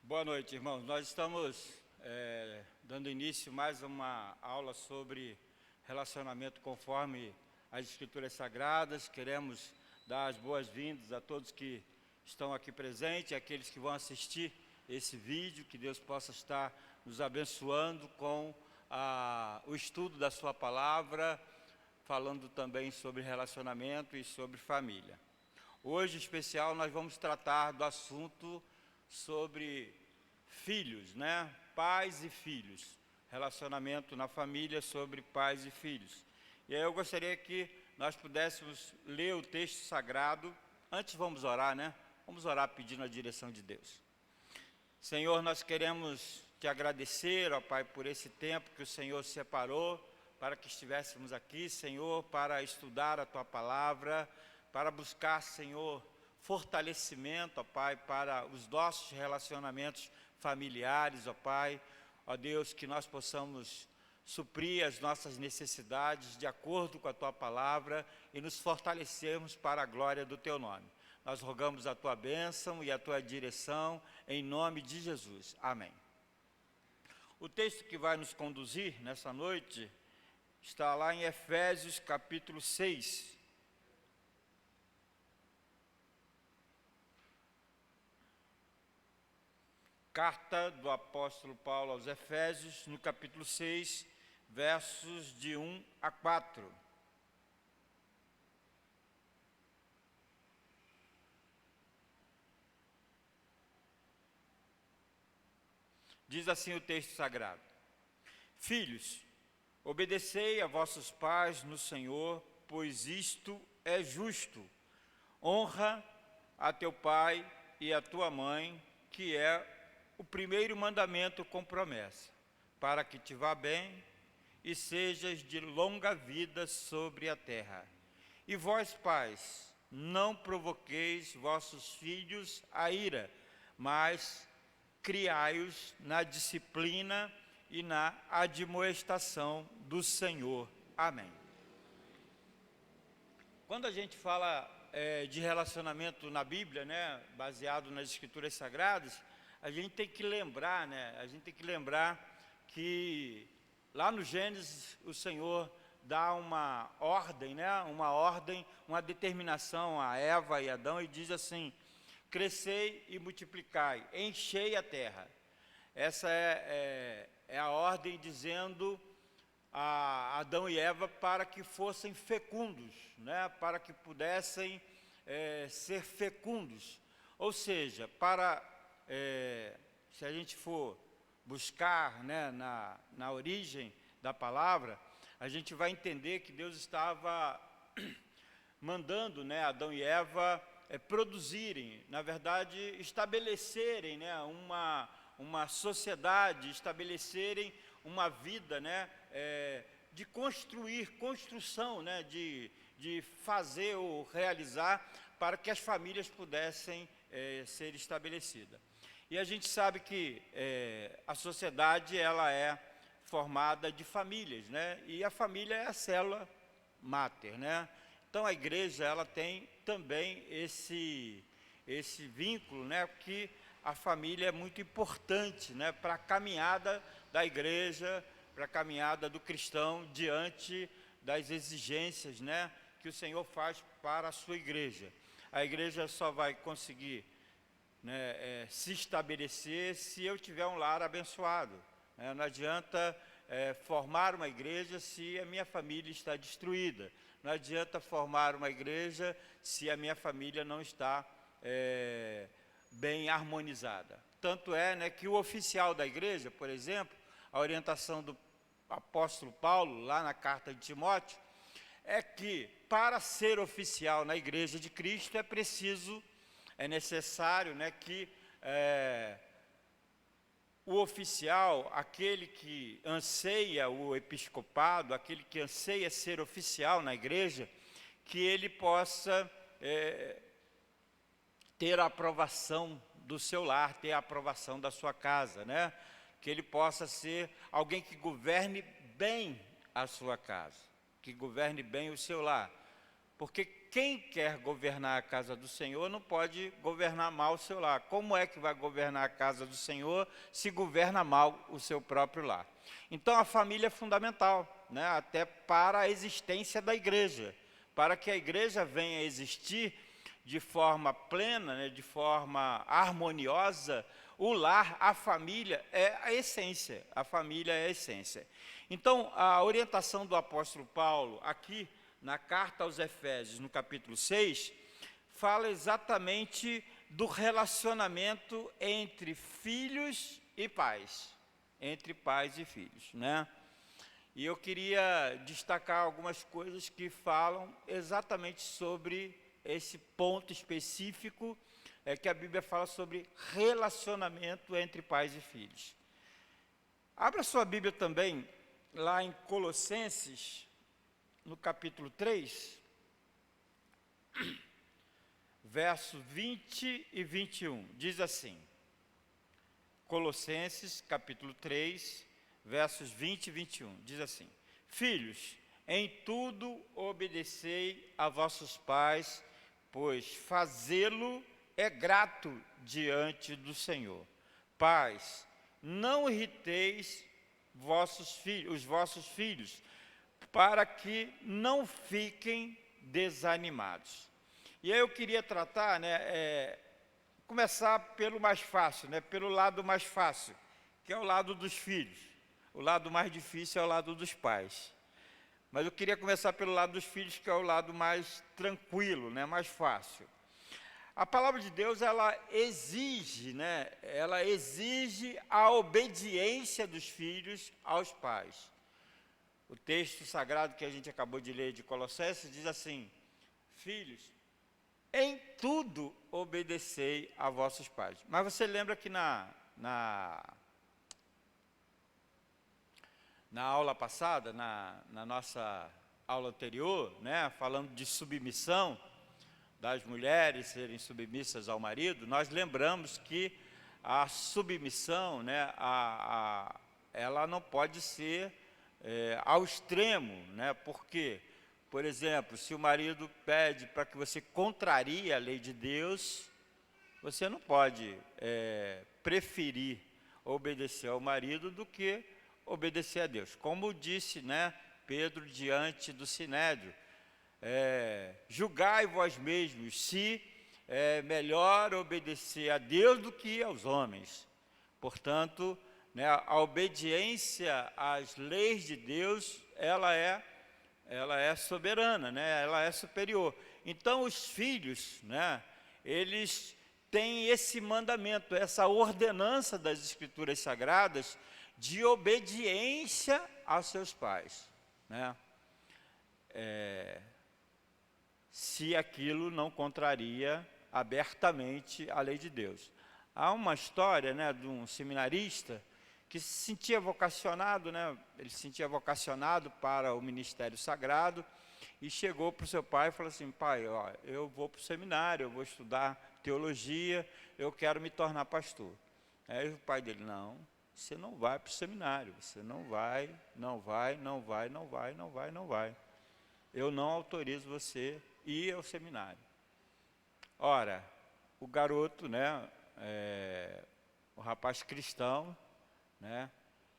Boa noite, irmãos. Nós estamos dando início a mais uma aula sobre relacionamento conforme as Escrituras Sagradas. Queremos dar as boas-vindas a todos que estão aqui presentes, aqueles que vão assistir esse vídeo, que Deus possa estar nos abençoando com o estudo da sua palavra, falando também sobre relacionamento e sobre família. Hoje, em especial, nós vamos tratar do assunto sobre filhos, né? Pais e filhos, relacionamento na família sobre pais e filhos. E aí eu gostaria que nós pudéssemos ler o texto sagrado. Antes vamos orar, né? Vamos orar pedindo a direção de Deus. Senhor, nós queremos te agradecer, ó Pai, por esse tempo que o Senhor separou para que estivéssemos aqui, Senhor, para estudar a Tua Palavra, para buscar, Senhor, fortalecimento, ó Pai, para os nossos relacionamentos familiares, ó Pai. Ó Deus, que nós possamos suprir as nossas necessidades de acordo com a Tua Palavra e nos fortalecermos para a glória do Teu nome. Nós rogamos a Tua bênção e a Tua direção, em nome de Jesus. Amém. O texto que vai nos conduzir nessa noite está lá em Efésios capítulo 6. Carta do apóstolo Paulo aos Efésios, no capítulo 6, versos de 1 a 4. Diz assim o texto sagrado: Filhos, obedecei a vossos pais no Senhor, pois isto é justo. Honra a teu pai e a tua mãe, que é o primeiro mandamento com promessa, para que te vá bem e sejas de longa vida sobre a terra. E vós, pais, não provoqueis vossos filhos a ira, mas criai-os na disciplina e na admoestação do Senhor. Amém. Quando a gente fala de relacionamento na Bíblia, né, baseado nas Escrituras Sagradas, a gente tem que lembrar, que lá no Gênesis o Senhor dá uma ordem, uma determinação a Eva e Adão e diz assim: crescei e multiplicai, enchei a terra. Essa é a ordem dizendo a Adão e Eva para que fossem fecundos, né, para que pudessem ser fecundos. Ou seja, se a gente for buscar, né, na origem da palavra, a gente vai entender que Deus estava mandando, né, Adão e Eva produzirem, na verdade, estabelecerem, né, uma sociedade, estabelecerem uma vida, né, de construção, né, de fazer ou realizar para que as famílias pudessem ser estabelecidas. E a gente sabe que a sociedade ela é formada de famílias, né? E a família é a célula máter, né? Então a igreja ela tem também esse vínculo, né? Que a família é muito importante, né? Para a caminhada da igreja, para a caminhada do cristão diante das exigências, né? Que o Senhor faz para a sua igreja. A igreja só vai conseguir, né, se estabelecer se eu tiver um lar abençoado. Não adianta formar uma igreja se a minha família está destruída. Não adianta formar uma igreja se a minha família não está bem harmonizada. Tanto é, né, que o oficial da igreja, por exemplo, a orientação do apóstolo Paulo, lá na carta de Timóteo, é que para ser oficial na igreja de Cristo é necessário, né, que o oficial, aquele que anseia o episcopado, aquele que anseia ser oficial na igreja, que ele possa ter a aprovação do seu lar, ter a aprovação da sua casa, né? Que ele possa ser alguém que governe bem a sua casa, que governe bem o seu lar. Porque quem quer governar a casa do Senhor não pode governar mal o seu lar. Como é que vai governar a casa do Senhor se governa mal o seu próprio lar? Então a família é fundamental, né? Até para a existência da igreja. Para que a igreja venha a existir de forma plena, né, de forma harmoniosa, o lar, a família é a essência. A família é a essência. Então, a orientação do apóstolo Paulo aqui, na carta aos Efésios, no capítulo 6, fala exatamente do relacionamento entre filhos e pais. Entre pais e filhos, né? E eu queria destacar algumas coisas que falam exatamente sobre esse ponto específico, que a Bíblia fala sobre relacionamento entre pais e filhos. Abra sua Bíblia também, lá em Colossenses, no capítulo 3, versos 20 e 21, diz assim, Colossenses, capítulo 3, versos 20 e 21, diz assim, filhos, em tudo obedecei a vossos pais, pois fazê-lo é grato diante do Senhor. Pais, não irriteis os vossos filhos, para que não fiquem desanimados. E aí eu queria tratar, começar pelo mais fácil, pelo lado mais fácil, que é o lado dos filhos. O lado mais difícil é o lado dos pais. Mas eu queria começar pelo lado dos filhos, que é o lado mais tranquilo, mais fácil. A palavra de Deus, ela exige a obediência dos filhos aos pais. O texto sagrado que a gente acabou de ler de Colossenses diz assim, filhos, em tudo obedecei a vossos pais. Mas você lembra que na aula passada, na nossa aula anterior, falando de submissão, das mulheres serem submissas ao marido, nós lembramos que a submissão, ela não pode ser ao extremo, porque, por exemplo, se o marido pede para que você contrarie a lei de Deus, você não pode preferir obedecer ao marido do que obedecer a Deus. Como disse Pedro diante do Sinédrio, julgai vós mesmos se é melhor obedecer a Deus do que aos homens. Portanto, a obediência às leis de Deus, ela é soberana, ela é superior. Então, os filhos, eles têm esse mandamento, essa ordenança das Escrituras Sagradas de obediência aos seus pais, se aquilo não contraria abertamente a lei de Deus. Há uma história de um seminarista que se sentia vocacionado, ele se sentia vocacionado para o ministério sagrado, e chegou para o seu pai e falou assim, pai, eu vou para o seminário, eu vou estudar teologia, eu quero me tornar pastor. Aí o pai dele, não, você não vai para o seminário, você não vai. Eu não autorizo você ir ao seminário. Ora, o garoto, o rapaz cristão,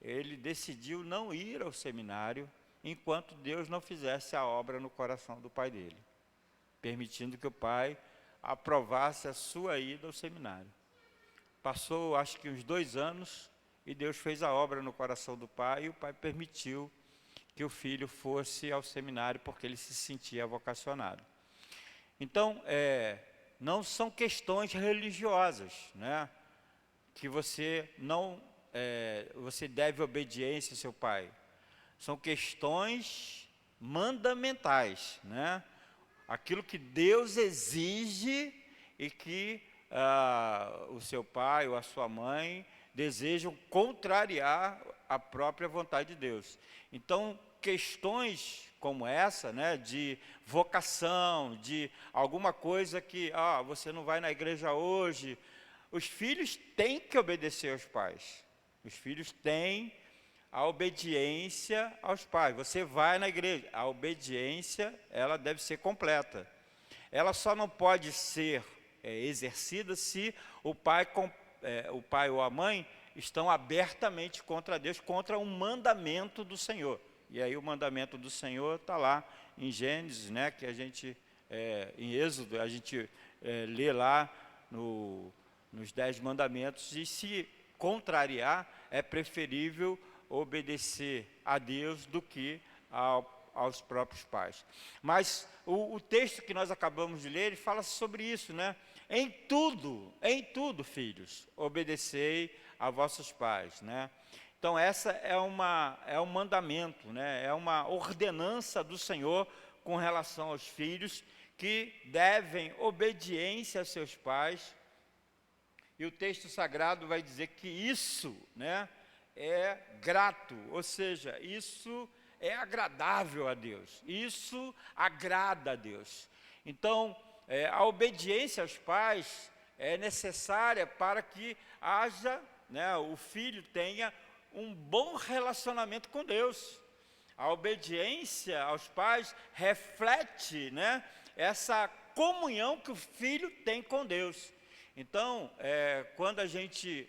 ele decidiu não ir ao seminário enquanto Deus não fizesse a obra no coração do pai dele, permitindo que o pai aprovasse a sua ida ao seminário. Passou, acho que uns 2 anos, e Deus fez a obra no coração do pai, e o pai permitiu que o filho fosse ao seminário, porque ele se sentia vocacionado. Então, não são questões religiosas, que você não você deve obediência ao seu pai. São questões mandamentais, aquilo que Deus exige e que o seu pai ou a sua mãe desejam contrariar a própria vontade de Deus. Então, questões como essa, de vocação, de alguma coisa que, você não vai na igreja hoje, os filhos têm que obedecer aos pais. Os filhos têm a obediência aos pais. Você vai na igreja, a obediência, ela deve ser completa. Ela só não pode ser exercida se o pai ou a mãe estão abertamente contra Deus, contra um mandamento do Senhor. E aí o mandamento do Senhor está lá em Gênesis, né, que a gente, em Êxodo, a gente lê lá nos 10 mandamentos, e se contrariar, é preferível obedecer a Deus do que aos próprios pais. Mas o texto que nós acabamos de ler, ele fala sobre isso, né? Em tudo, filhos, obedecei a vossos pais, né? Então essa é um mandamento, né? É uma ordenança do Senhor com relação aos filhos, que devem obediência aos seus pais. E o texto sagrado vai dizer que isso, né, é grato, ou seja, isso é agradável a Deus, isso agrada a Deus. Então, a obediência aos pais é necessária para que haja, né, o filho tenha um bom relacionamento com Deus. A obediência aos pais reflete, né, essa comunhão que o filho tem com Deus. Então, quando a gente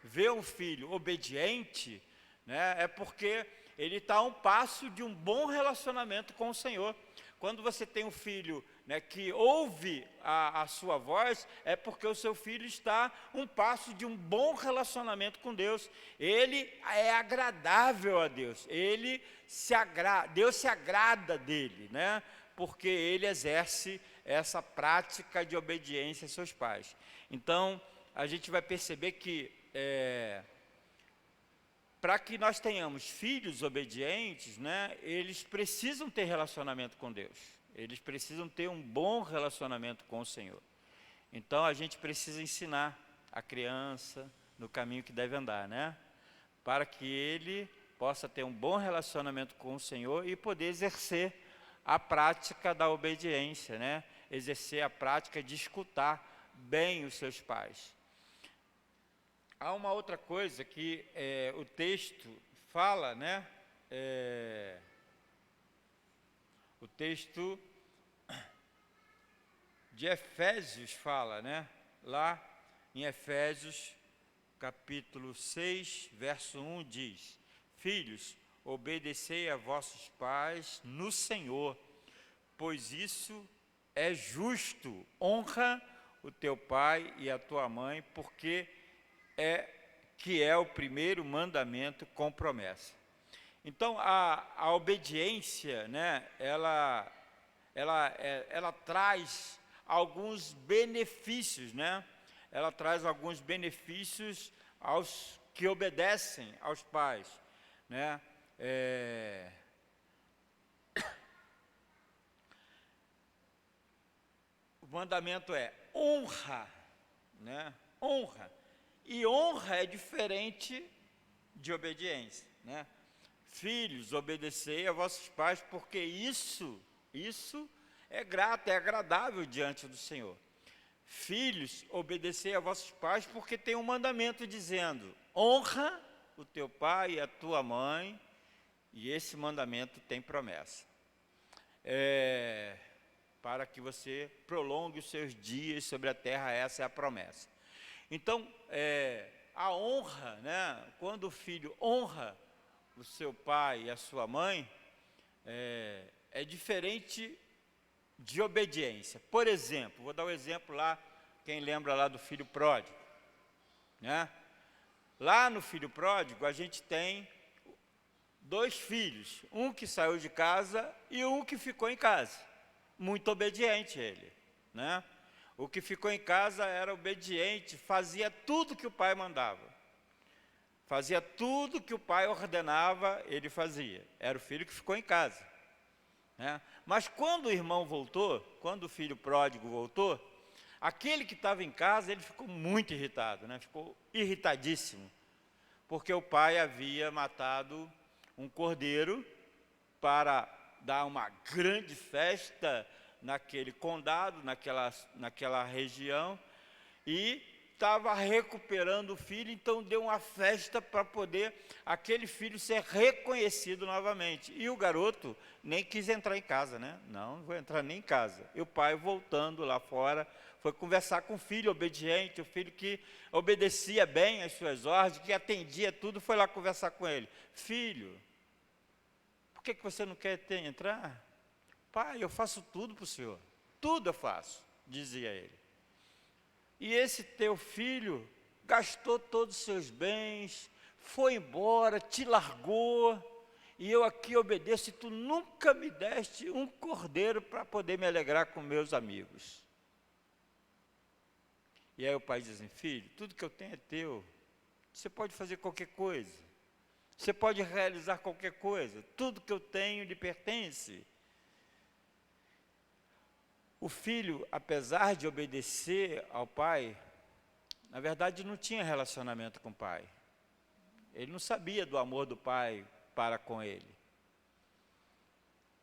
vê um filho obediente, né, é porque ele está a um passo de um bom relacionamento com o Senhor. Quando você tem um filho, né, que ouve a sua voz, é porque o seu filho está a um passo de um bom relacionamento com Deus. Ele é agradável a Deus, Deus se agrada dele, né, porque ele exerce essa prática de obediência aos seus pais. Então, a gente vai perceber que para que nós tenhamos filhos obedientes, né, eles precisam ter relacionamento com Deus. Eles precisam ter um bom relacionamento com o Senhor. Então, a gente precisa ensinar a criança no caminho que deve andar, né? Para que ele possa ter um bom relacionamento com o Senhor e poder exercer a prática da obediência, né? Exercer a prática de escutar bem os seus pais. Há uma outra coisa que o texto fala, né? O texto de Efésios fala, né? Lá em Efésios, capítulo 6, verso 1, diz: Filhos, obedecei a vossos pais no Senhor, pois isso é justo. Honra o teu pai e a tua mãe, porque é o primeiro mandamento com promessa. Então, a obediência, né, ela traz alguns benefícios, né? Ela traz alguns benefícios aos que obedecem aos pais, né? O mandamento é honra, né? Honra. E honra é diferente de obediência, né? Filhos, obedecei a vossos pais, porque isso é grato, é agradável diante do Senhor. Filhos, obedecei a vossos pais, porque tem um mandamento dizendo: honra o teu pai e a tua mãe, e esse mandamento tem promessa. Para que você prolongue os seus dias sobre a terra, essa é a promessa. Então, a honra, né, quando o filho honra o seu pai e a sua mãe, é diferente de obediência. Por exemplo, vou dar um exemplo lá, quem lembra lá do filho pródigo, né? Lá no filho pródigo, a gente tem 2 filhos, um que saiu de casa e um que ficou em casa. Muito obediente ele, né? O que ficou em casa era obediente, fazia tudo que o pai mandava. Fazia tudo que o pai ordenava, ele fazia. Era o filho que ficou em casa, né? Mas quando o irmão voltou, quando o filho pródigo voltou, aquele que estava em casa, ele ficou muito irritado, né? Ficou irritadíssimo, porque o pai havia matado um cordeiro para dar uma grande festa naquele condado, naquela região, e estava recuperando o filho, então deu uma festa para poder aquele filho ser reconhecido novamente. E o garoto nem quis entrar em casa, né? Não vou entrar nem em casa. E o pai, voltando lá fora, foi conversar com o filho obediente, o filho que obedecia bem às suas ordens, que atendia tudo, foi lá conversar com ele. Filho, por que você não quer entrar? Pai, eu faço tudo para o senhor. Tudo eu faço, dizia ele. E esse teu filho gastou todos os seus bens, foi embora, te largou, e eu aqui obedeço, e tu nunca me deste um cordeiro para poder me alegrar com meus amigos. E aí o pai diz assim, filho, tudo que eu tenho é teu, você pode fazer qualquer coisa, você pode realizar qualquer coisa, tudo que eu tenho lhe pertence. O filho, apesar de obedecer ao pai, na verdade não tinha relacionamento com o pai. Ele não sabia do amor do pai para com ele.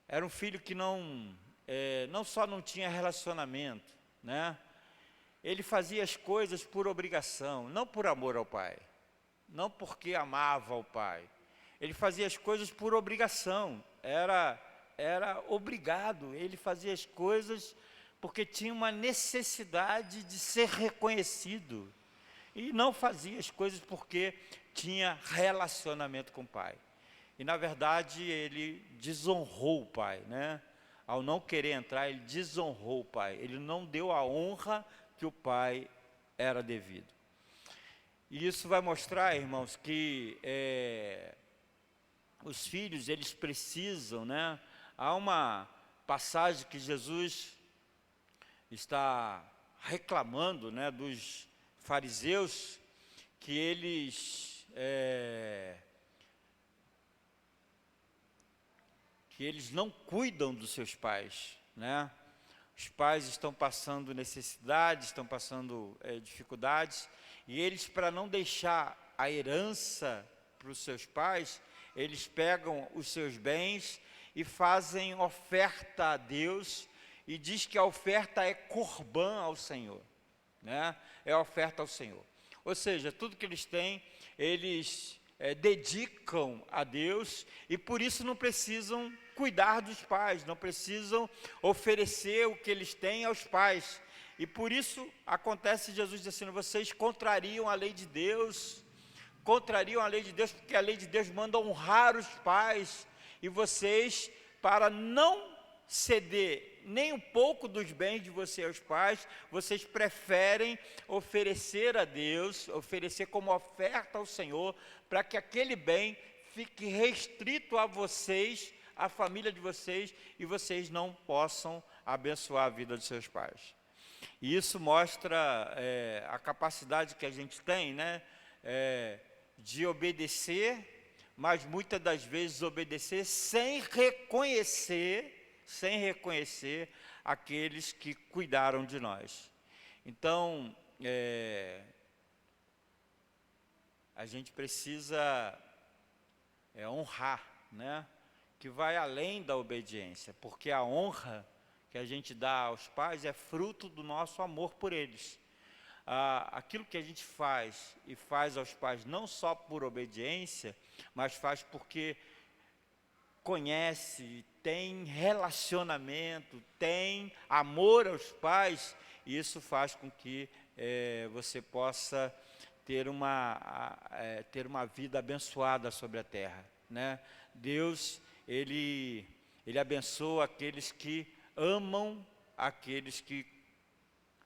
Era um filho que não só não tinha relacionamento, né? Ele fazia as coisas por obrigação, não por amor ao pai, não porque amava o pai. Ele fazia as coisas por obrigação, era obrigado, ele fazia as coisas porque tinha uma necessidade de ser reconhecido. E não fazia as coisas porque tinha relacionamento com o pai. E na verdade ele desonrou o pai, né? Ao não querer entrar, ele desonrou o pai. Ele não deu a honra que o pai era devido. E isso vai mostrar, irmãos, que os filhos, eles precisam, né? Há uma passagem que Jesus está reclamando, né, dos fariseus, que eles não cuidam dos seus pais, né? Os pais estão passando necessidades, estão passando dificuldades, e eles, para não deixar a herança para os seus pais, eles pegam os seus bens e fazem oferta a Deus, e diz que a oferta é corbã ao Senhor, né? É oferta ao Senhor. Ou seja, tudo que eles têm, eles dedicam a Deus, e por isso não precisam cuidar dos pais, não precisam oferecer o que eles têm aos pais. E por isso acontece Jesus dizendo, vocês contrariam a lei de Deus, porque a lei de Deus manda honrar os pais, e vocês, para não ceder nem um pouco dos bens de vocês aos pais, vocês preferem oferecer a Deus, oferecer como oferta ao Senhor, para que aquele bem fique restrito a vocês, a família de vocês, e vocês não possam abençoar a vida de seus pais. E isso mostra a capacidade que a gente tem, né, de obedecer, mas muitas das vezes obedecer sem reconhecer aqueles que cuidaram de nós. Então, a gente precisa honrar, né? Que vai além da obediência, porque a honra que a gente dá aos pais é fruto do nosso amor por eles. Aquilo que a gente faz e faz aos pais não só por obediência, mas faz porque conhece, tem relacionamento, tem amor aos pais, e isso faz com que você possa ter uma vida abençoada sobre a terra, né? Deus, Ele abençoa aqueles que amam aqueles que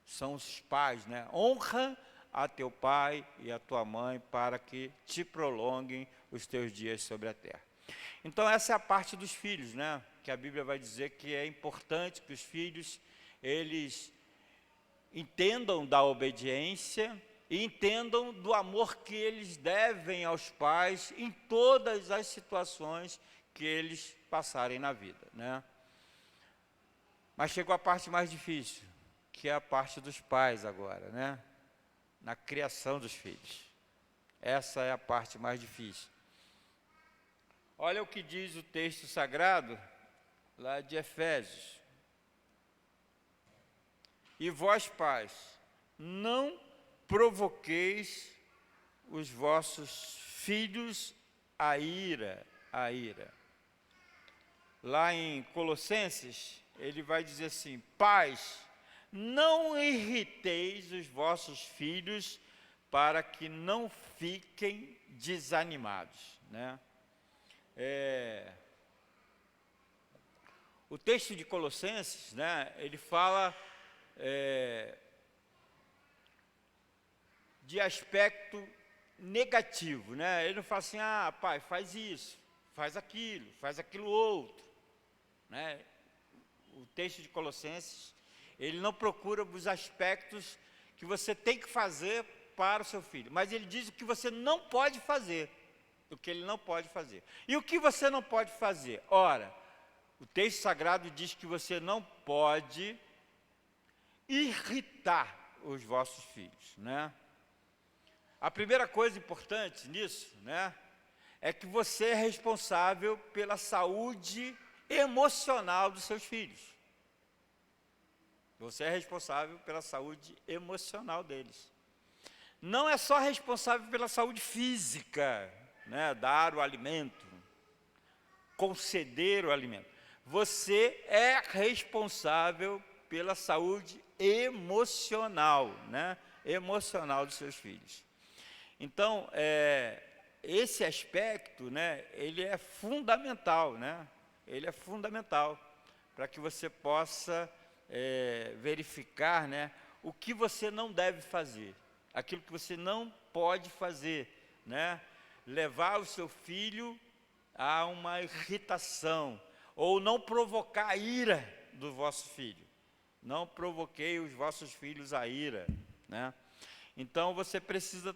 são os pais, né? Honra a teu pai e a tua mãe para que te prolonguem os teus dias sobre a terra. Então essa é a parte dos filhos, né? Que a Bíblia vai dizer que é importante que os filhos, eles entendam da obediência e entendam do amor que eles devem aos pais em todas as situações que eles passarem na vida, né? Mas chegou a parte mais difícil, que é a parte dos pais agora, né? Na criação dos filhos. Essa é a parte mais difícil. Olha o que diz o texto sagrado, lá de Efésios. E vós, pais, não provoqueis os vossos filhos a ira, a ira. Lá em Colossenses, ele vai dizer assim: pais, não irriteis os vossos filhos para que não fiquem desanimados, né? O texto de Colossenses, né, ele fala de aspecto negativo, né? Ele não fala assim: ah, pai, faz isso, faz aquilo outro, né? O texto de Colossenses, ele não procura os aspectos que você tem que fazer para o seu filho, mas ele diz o que você não pode fazer, o que ele não pode fazer. E o que você não pode fazer? Ora, o texto sagrado diz que você não pode irritar os vossos filhos, né? A primeira coisa importante nisso, né, é que você é responsável pela saúde emocional dos seus filhos. Você é responsável pela saúde emocional deles. Não é só responsável pela saúde física, né, dar o alimento, conceder o alimento. Você é responsável pela saúde emocional, né, emocional dos seus filhos. Então, esse aspecto, né, ele é fundamental, né? Ele é fundamental para que você possa verificar, né, o que você não deve fazer, aquilo que você não pode fazer, né? Levar o seu filho a uma irritação, ou não provocar a ira do vosso filho. Não provoquei os vossos filhos a ira, né? Então, você precisa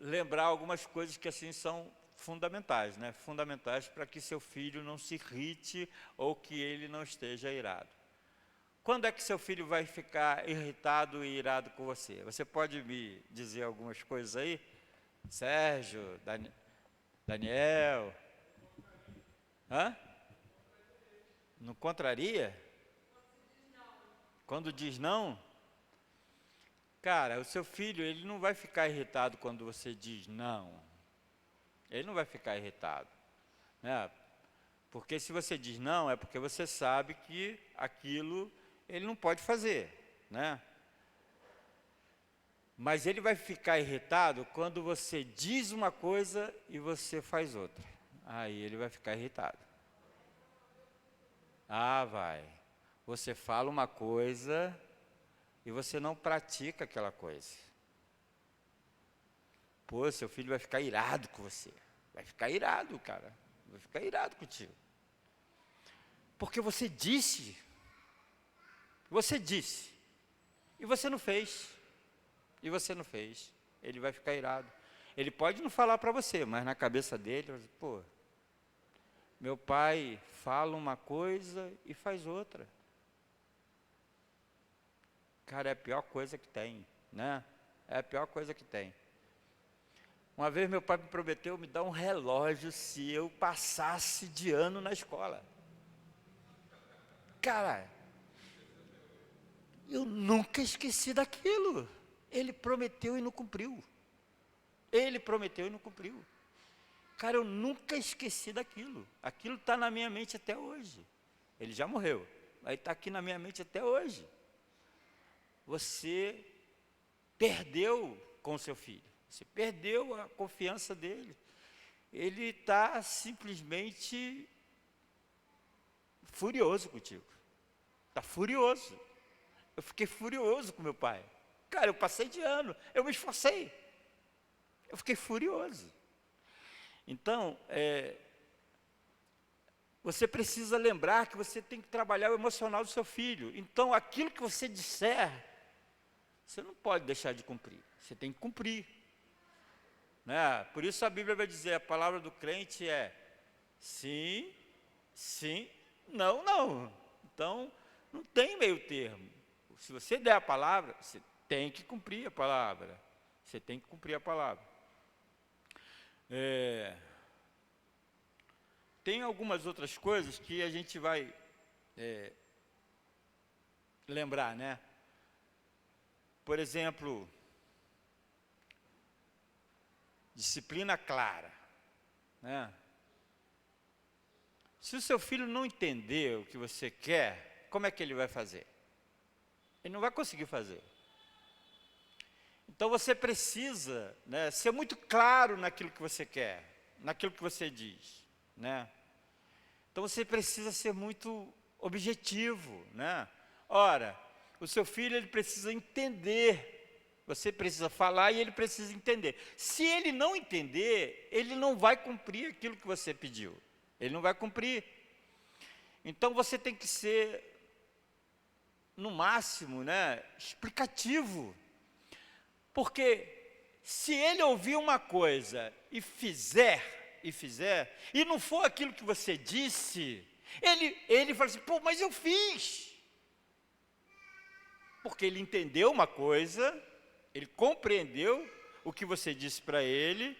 lembrar algumas coisas que assim são fundamentais, né? Fundamentais para que seu filho não se irrite ou que ele não esteja irado. Quando é que seu filho vai ficar irritado e irado com você? Você pode me dizer algumas coisas aí? Sérgio, Daniel? Hã? Não contraria? Quando diz não? Cara, o seu filho, ele não vai ficar irritado quando você diz não. Ele não vai ficar irritado, né? Porque se você diz não, é porque você sabe que aquilo ele não pode fazer, né? Mas ele vai ficar irritado quando você diz uma coisa e você faz outra. Aí ele vai ficar irritado. Ah, vai. Você fala uma coisa e você não pratica aquela coisa. Pô, seu filho vai ficar irado com você. Vai ficar irado, cara. Vai ficar irado contigo. Porque você disse. Você disse. E você não fez. E você não fez. Ele vai ficar irado. Ele pode não falar para você, mas na cabeça dele, ele vai dizer, pô, meu pai fala uma coisa e faz outra. Cara, é a pior coisa que tem, né? É a pior coisa que tem. Uma vez meu pai me prometeu me dar um relógio se eu passasse de ano na escola. Cara, eu nunca esqueci daquilo. Ele prometeu e não cumpriu. Ele prometeu e não cumpriu. Cara, eu nunca esqueci daquilo. Aquilo está na minha mente até hoje. Ele já morreu, mas está aqui na minha mente até hoje. Você perdeu com o seu filho. Você perdeu a confiança dele. Ele está simplesmente furioso contigo. Está furioso. Eu fiquei furioso com meu pai. Cara, eu passei de ano, eu me esforcei. Eu fiquei furioso. Então, você precisa lembrar que você tem que trabalhar o emocional do seu filho. Então, aquilo que você disser, você não pode deixar de cumprir. Você tem que cumprir. Né? Por isso a Bíblia vai dizer, a palavra do crente é sim, sim, não, não. Então, não tem meio termo. Se você der a palavra, você tem que cumprir a palavra. Você tem que cumprir a palavra. Tem algumas outras coisas que a gente vai lembrar, né? Por exemplo, disciplina clara, né? Se o seu filho não entender o que você quer, como é que ele vai fazer? Ele não vai conseguir fazer. Então você precisa, né, ser muito claro naquilo que você quer, naquilo que você diz, né? Então você precisa ser muito objetivo, né? Ora, o seu filho ele precisa entender, você precisa falar e ele precisa entender. Se ele não entender, ele não vai cumprir aquilo que você pediu. Ele não vai cumprir. Então você tem que ser, no máximo, né, explicativo. Porque se ele ouvir uma coisa e fizer, e não for aquilo que você disse, ele fala assim, pô, mas eu fiz. Porque ele entendeu uma coisa, ele compreendeu o que você disse para ele,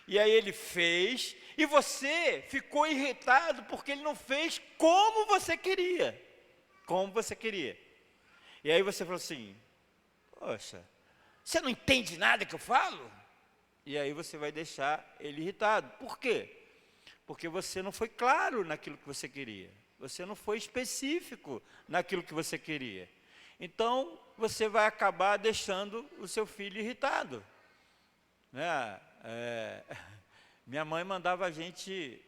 e aí ele fez, e você ficou irritado porque ele não fez como você queria. Como você queria. E aí você falou assim, poxa, você não entende nada que eu falo? E aí você vai deixar ele irritado. Por quê? Porque você não foi claro naquilo que você queria. Você não foi específico naquilo que você queria. Então, você vai acabar deixando o seu filho irritado. Né? Minha mãe mandava a gente,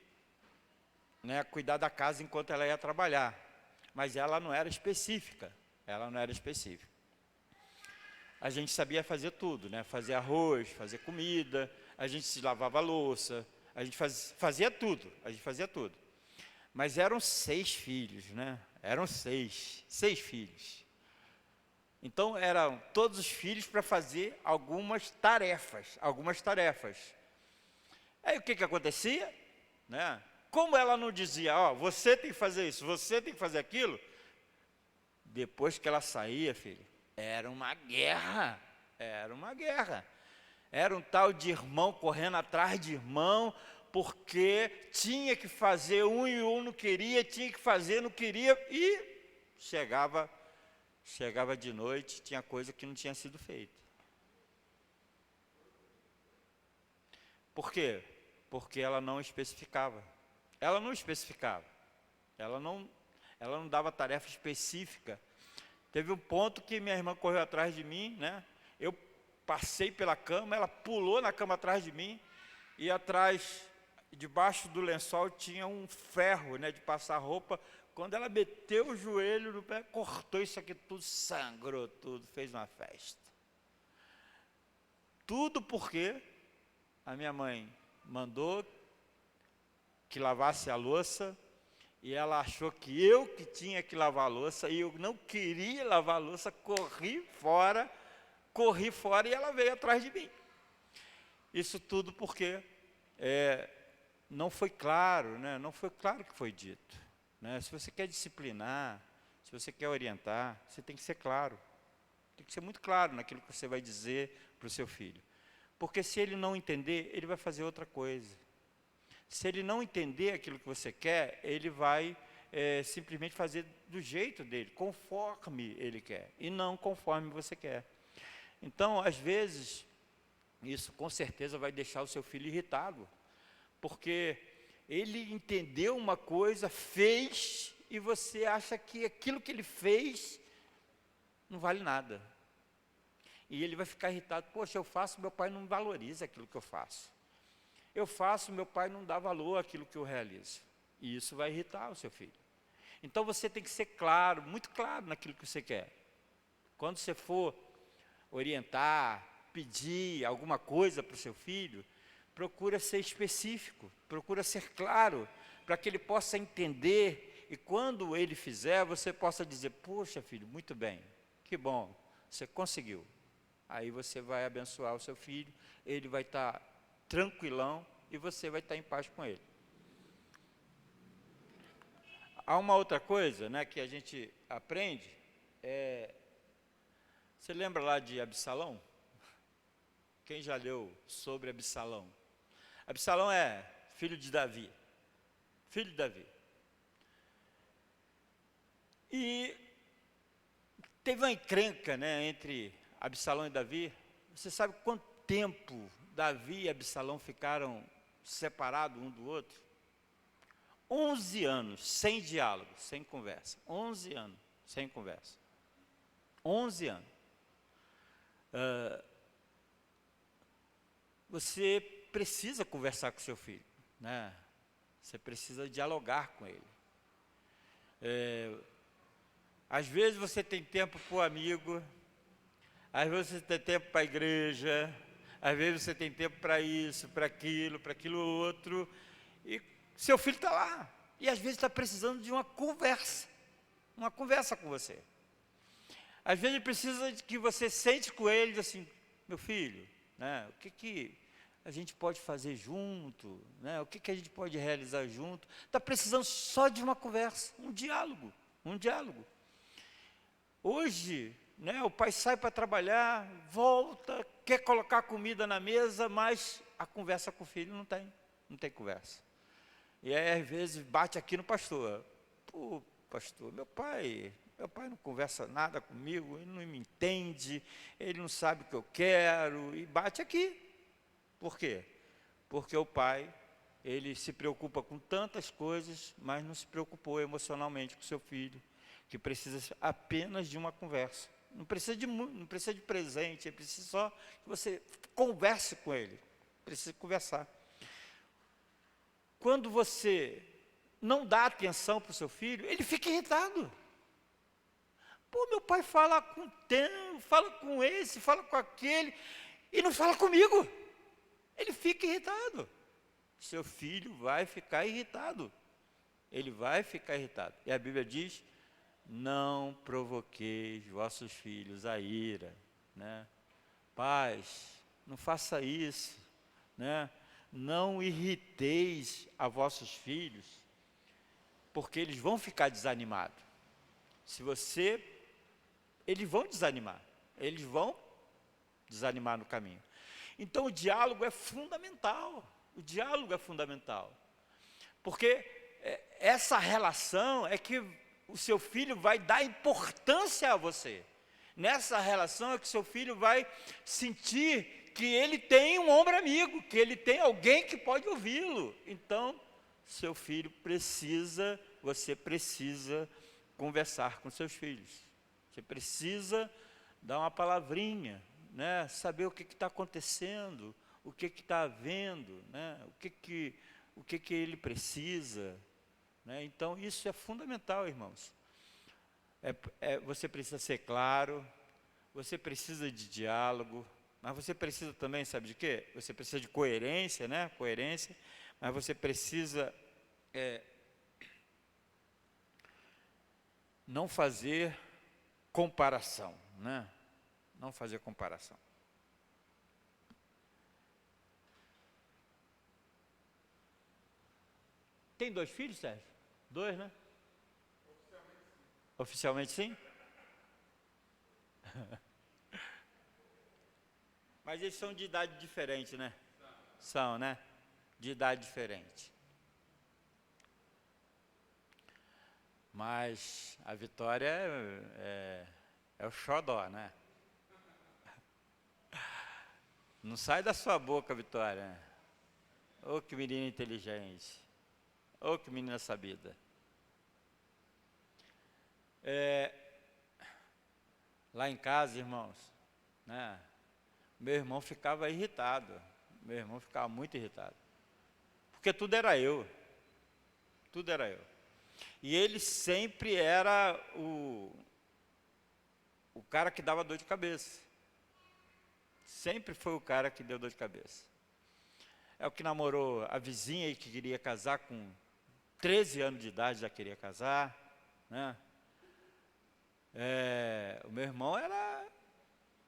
né, cuidar da casa enquanto ela ia trabalhar. Mas ela não era específica. Ela não era específica. A gente sabia fazer tudo, né? Fazer arroz, fazer comida, a gente se lavava a louça, a gente fazia tudo, Mas eram 6 filhos, né? Eram 6 filhos. Então, eram todos os filhos para fazer algumas tarefas. Aí, o que acontecia? Né? Como ela não dizia, ó, você tem que fazer isso, você tem que fazer aquilo, depois que ela saía, filho, era uma guerra. Era um tal de irmão correndo atrás de irmão, porque tinha que fazer um e um não queria, tinha que fazer, não queria, e chegava de noite, tinha coisa que não tinha sido feita. Por quê? Porque ela não especificava. Ela não dava tarefa específica. Teve um ponto que minha irmã correu atrás de mim, né? Eu passei pela cama, ela pulou na cama atrás de mim, e atrás, debaixo do lençol, tinha um ferro, né, de passar roupa. Quando ela meteu o joelho no pé, cortou isso aqui tudo, sangrou tudo, fez uma festa. Tudo porque a minha mãe mandou que lavasse a louça, e ela achou que eu que tinha que lavar a louça, e eu não queria lavar a louça, corri fora, e ela veio atrás de mim. Isso tudo porque não foi claro, né? Não foi claro o que foi dito. Né? Se você quer disciplinar, se você quer orientar, você tem que ser claro. Tem que ser muito claro naquilo que você vai dizer para o seu filho. Porque se ele não entender, ele vai fazer outra coisa. Se ele não entender aquilo que você quer, ele vai simplesmente fazer do jeito dele, conforme ele quer, e não conforme você quer. Então, às vezes, isso com certeza vai deixar o seu filho irritado, porque ele entendeu uma coisa, fez, e você acha que aquilo que ele fez não vale nada. E ele vai ficar irritado, poxa, eu faço, meu pai não valoriza aquilo que eu faço. Eu faço, meu pai não dá valor àquilo que eu realizo. E isso vai irritar o seu filho. Então você tem que ser claro, muito claro naquilo que você quer. Quando você for orientar, pedir alguma coisa para o seu filho, procura ser específico, procura ser claro, para que ele possa entender, e quando ele fizer, você possa dizer, poxa filho, muito bem, que bom, você conseguiu. Aí você vai abençoar o seu filho, ele vai estar tranquilão e você vai estar em paz com ele. Há uma outra coisa, né, que a gente aprende, você lembra lá de Absalão? Quem já leu sobre Absalão? Absalão é filho de Davi. E teve uma encrenca, né, entre Absalão e Davi, você sabe quanto tempo Davi e Absalão ficaram separados um do outro? 11 anos, sem diálogo, sem conversa. 11 anos, sem conversa. 11 anos. Você precisa conversar com seu filho, né? Você precisa dialogar com ele. Às vezes você tem tempo para o amigo, às vezes você tem tempo para a igreja, às vezes você tem tempo para isso, para aquilo outro, e seu filho está lá, e às vezes está precisando de uma conversa com você. Às vezes ele precisa de que você sente com ele e diz assim, meu filho, né, o que a gente pode fazer junto, né, o que a gente pode realizar junto. Está precisando só de uma conversa, um diálogo. Hoje, né, o pai sai para trabalhar, volta, quer colocar comida na mesa, mas a conversa com o filho não tem conversa. E aí, às vezes, bate aqui no pastor. Pô, pastor, meu pai não conversa nada comigo, ele não me entende, ele não sabe o que eu quero, e bate aqui. Por quê? Porque o pai, ele se preocupa com tantas coisas, mas não se preocupou emocionalmente com seu filho, que precisa apenas de uma conversa. Não precisa de presente, ele precisa só que você converse com ele. Precisa conversar. Quando você não dá atenção para o seu filho, ele fica irritado. Pô, meu pai fala com esse, fala com aquele, e não fala comigo. Ele fica irritado. Seu filho vai ficar irritado. Ele vai ficar irritado. E a Bíblia diz, não provoqueis vossos filhos a ira, né? Pais, não faça isso, né? Não irriteis a vossos filhos, porque eles vão ficar desanimados. Eles vão desanimar no caminho. Então o diálogo é fundamental, porque essa relação é que o seu filho vai dar importância a você. Nessa relação é que seu filho vai sentir que ele tem um ombro amigo, que ele tem alguém que pode ouvi-lo. Então, você precisa conversar com seus filhos. Você precisa dar uma palavrinha, né? Saber o que está acontecendo, o que está havendo, né? o que ele precisa. Né? Então, isso é fundamental, irmãos. Você precisa ser claro, você precisa de diálogo, mas você precisa também, sabe de quê? Você precisa de coerência, né? Coerência, mas você precisa não fazer comparação, né? Não fazer comparação. Tem 2 filhos, Sérgio? 2, né? Oficialmente sim? Mas eles são de idade diferente, né? São, né? De idade diferente. Mas a Vitória é o xodó, né? Não sai da sua boca, Vitória. Ô, que menina inteligente. Ô, que menina sabida. Lá em casa, irmãos, né? Meu irmão ficava irritado. Meu irmão ficava muito irritado. Porque tudo era eu. E ele sempre era o cara que dava dor de cabeça. Sempre foi o cara que deu dor de cabeça. É o que namorou a vizinha e que queria casar com 13 anos de idade, já queria casar, né? O meu irmão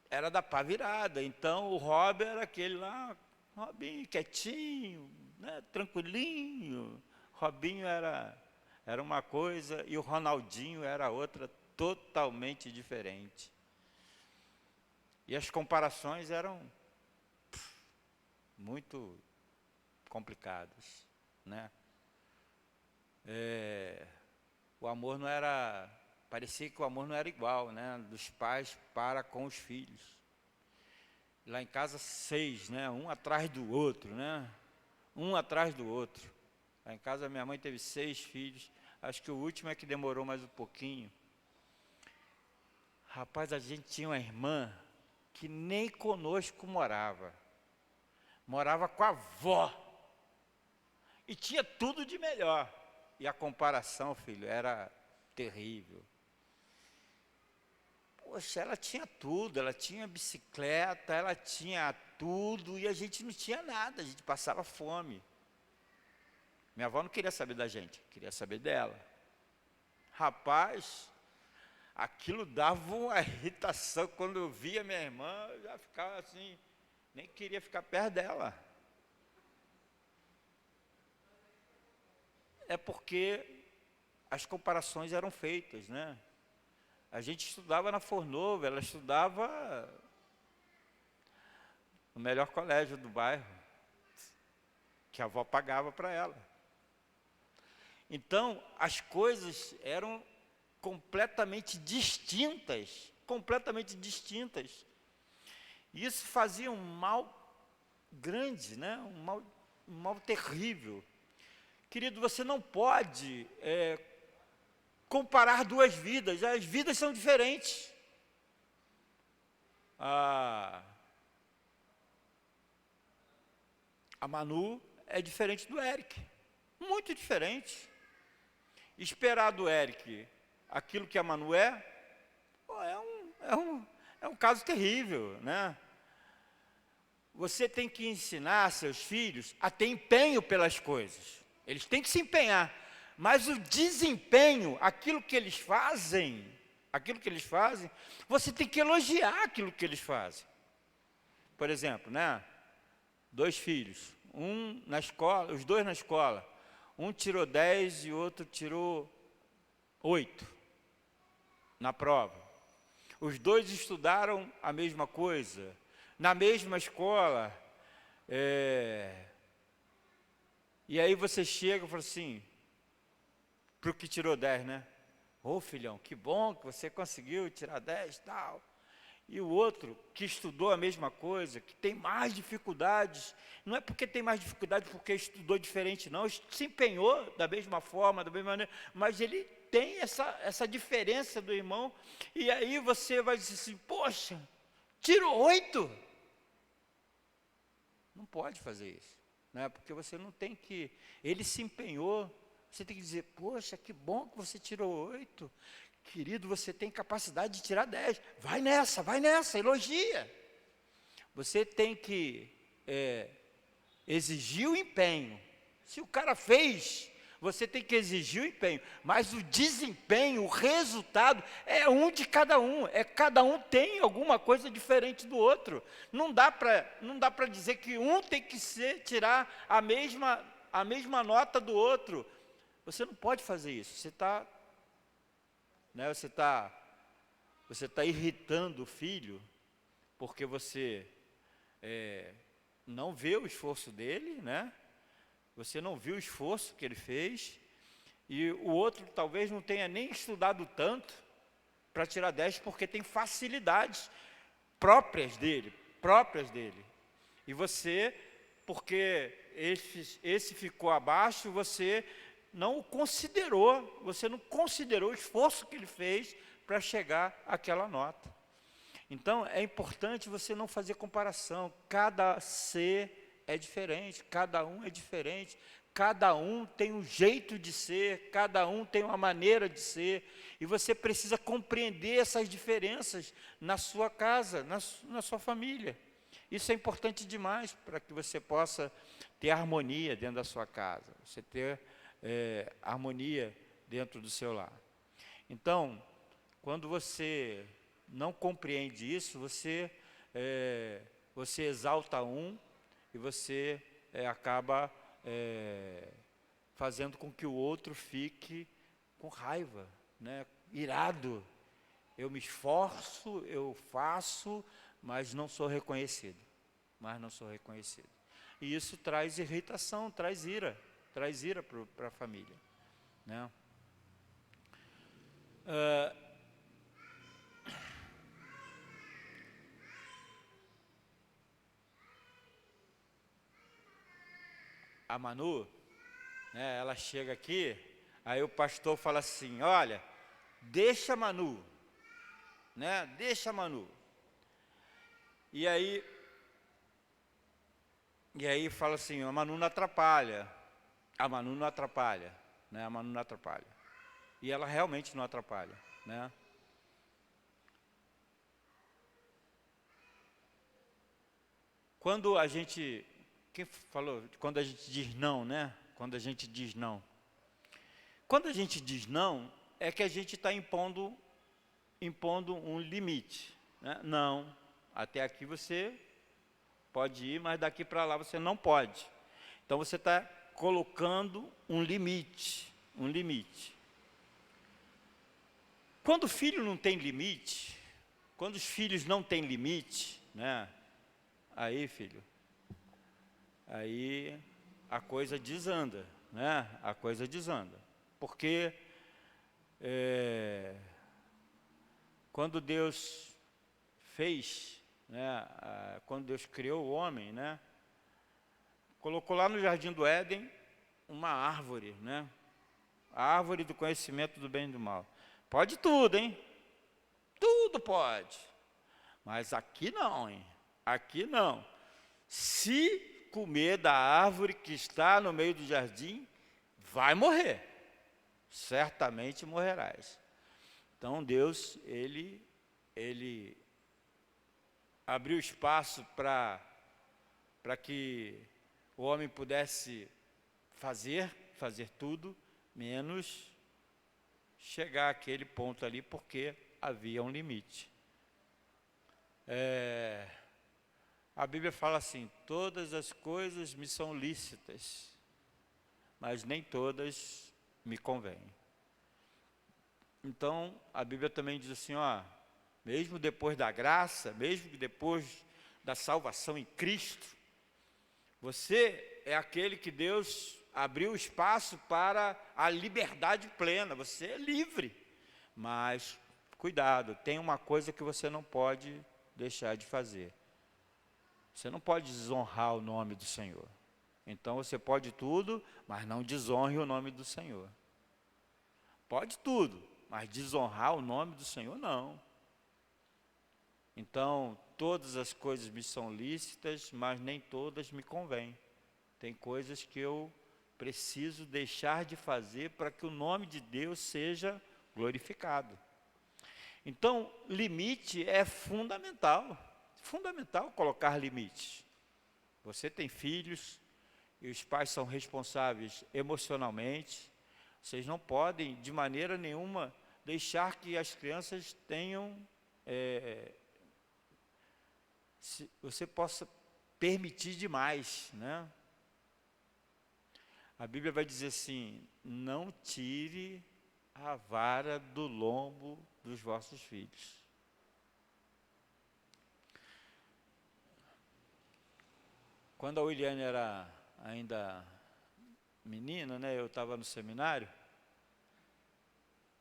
era da pá virada, então o Rob era aquele lá, Robinho quietinho, né, tranquilinho. Robinho era uma coisa e o Ronaldinho era outra, totalmente diferente. E as comparações eram muito complicadas, né? O amor não era, parecia que o amor não era igual, né? Dos pais para com os filhos. Lá em casa, 6, né? Um atrás do outro, né? Um atrás do outro. Lá em casa, minha mãe teve 6 filhos. Acho que o último é que demorou mais um pouquinho. Rapaz, a gente tinha uma irmã que nem conosco morava. Morava com a avó. E tinha tudo de melhor. E a comparação, filho, era terrível. Poxa, ela tinha tudo, ela tinha bicicleta, ela tinha tudo, e a gente não tinha nada, a gente passava fome. Minha avó não queria saber da gente, queria saber dela. Rapaz, aquilo dava uma irritação, quando eu via minha irmã, eu já ficava assim, nem queria ficar perto dela. É porque as comparações eram feitas, né? A gente estudava na Fornova, ela estudava no melhor colégio do bairro, que a avó pagava para ela. Então, as coisas eram completamente distintas, completamente distintas. E isso fazia um mal grande, né? Um mal terrível. Querido, você não pode comparar duas vidas, as vidas são diferentes. A Manu é diferente do Eric, muito diferente. Esperar do Eric aquilo que a Manu é um caso terrível, né? Você tem que ensinar seus filhos a ter empenho pelas coisas. Eles têm que se empenhar. Mas o desempenho, aquilo que eles fazem, você tem que elogiar aquilo que eles fazem. Por exemplo, né? 2 filhos, um na escola, os 2 na escola. Um tirou 10 e o outro tirou 8 na prova. Os 2 estudaram a mesma coisa, na mesma escola. E aí você chega e fala assim, para o que tirou 10, né? Ô filhão, que bom que você conseguiu tirar 10 e tal. E o outro, que estudou a mesma coisa, que tem mais dificuldades, não é porque tem mais dificuldade porque estudou diferente, não, se empenhou da mesma forma, da mesma maneira, mas ele tem essa diferença do irmão, e aí você vai dizer assim, poxa, tirou 8? Não pode fazer isso, né? Porque você não tem que, ele se empenhou, você tem que dizer, poxa, que bom que você tirou 8, querido, você tem capacidade de tirar 10, vai nessa, elogia. Você tem que exigir o empenho. Se o cara fez, você tem que exigir o empenho, mas o desempenho, o resultado, é um de cada um, cada um tem alguma coisa diferente do outro. Não dá para dizer que um tem que tirar a mesma nota do outro. Você não pode fazer isso, você está irritando o filho, porque você não vê o esforço dele, né? Você não viu o esforço que ele fez, e o outro talvez não tenha nem estudado tanto para tirar 10, porque tem facilidades próprias dele. E você, porque esse ficou abaixo, você não considerou o esforço que ele fez para chegar àquela nota. Então, é importante você não fazer comparação. Cada ser é diferente, cada um é diferente, cada um tem um jeito de ser, cada um tem uma maneira de ser, e você precisa compreender essas diferenças na sua casa, na sua família. Isso é importante demais para que você possa ter harmonia dentro da sua casa, você ter harmonia dentro do seu lar. Então, quando você não compreende isso, você exalta um e você acaba fazendo com que o outro fique com raiva, né? Irado. Eu me esforço, eu faço, mas não sou reconhecido. E isso traz irritação, traz ira para a família, né? a Manu, né, ela chega aqui, aí o pastor fala assim, olha, deixa a Manu, né, deixa a Manu. E aí fala assim, a Manu não atrapalha, a Manu não atrapalha, né, a Manu não atrapalha. E ela realmente não atrapalha, né. Quando a gente, quem falou? Quando a gente diz não, né? Quando a gente diz não. Quando a gente diz não, é que a gente está impondo um limite, né? Não, até aqui você pode ir, mas daqui para lá você não pode. Então você está colocando um limite, um limite. Quando o filho não tem limite, quando os filhos não têm limite, né? Aí, filho, aí a coisa desanda, né? A coisa desanda. Porque quando Deus fez, né? Quando Deus criou o homem, né? Colocou lá no Jardim do Éden uma árvore, né? A árvore do conhecimento do bem e do mal. Pode tudo, hein? Tudo pode. Mas aqui não, hein? Aqui não. Se comer da árvore que está no meio do jardim, vai morrer. Certamente morrerás. Então Deus, ele abriu espaço para que o homem pudesse fazer tudo, menos chegar àquele ponto ali, porque havia um limite. A Bíblia fala assim, todas as coisas me são lícitas, mas nem todas me convêm. Então, a Bíblia também diz assim, ó, mesmo depois da graça, mesmo depois da salvação em Cristo, você é aquele que Deus abriu espaço para a liberdade plena, você é livre. Mas, cuidado, tem uma coisa que você não pode deixar de fazer. Você não pode desonrar o nome do Senhor. Então você pode tudo, mas não desonre o nome do Senhor. Pode tudo, mas desonrar o nome do Senhor não. Então, todas as coisas me são lícitas, mas nem todas me convêm. Tem coisas que eu preciso deixar de fazer para que o nome de Deus seja glorificado. Então, limite é fundamental. Fundamental colocar limites. Você tem filhos e os pais são responsáveis emocionalmente. Vocês não podem, de maneira nenhuma, deixar que as crianças tenham... você possa permitir demais, né? A Bíblia vai dizer assim, não tire a vara do lombo dos vossos filhos. Quando a Williane era ainda menina, né, eu estava no seminário,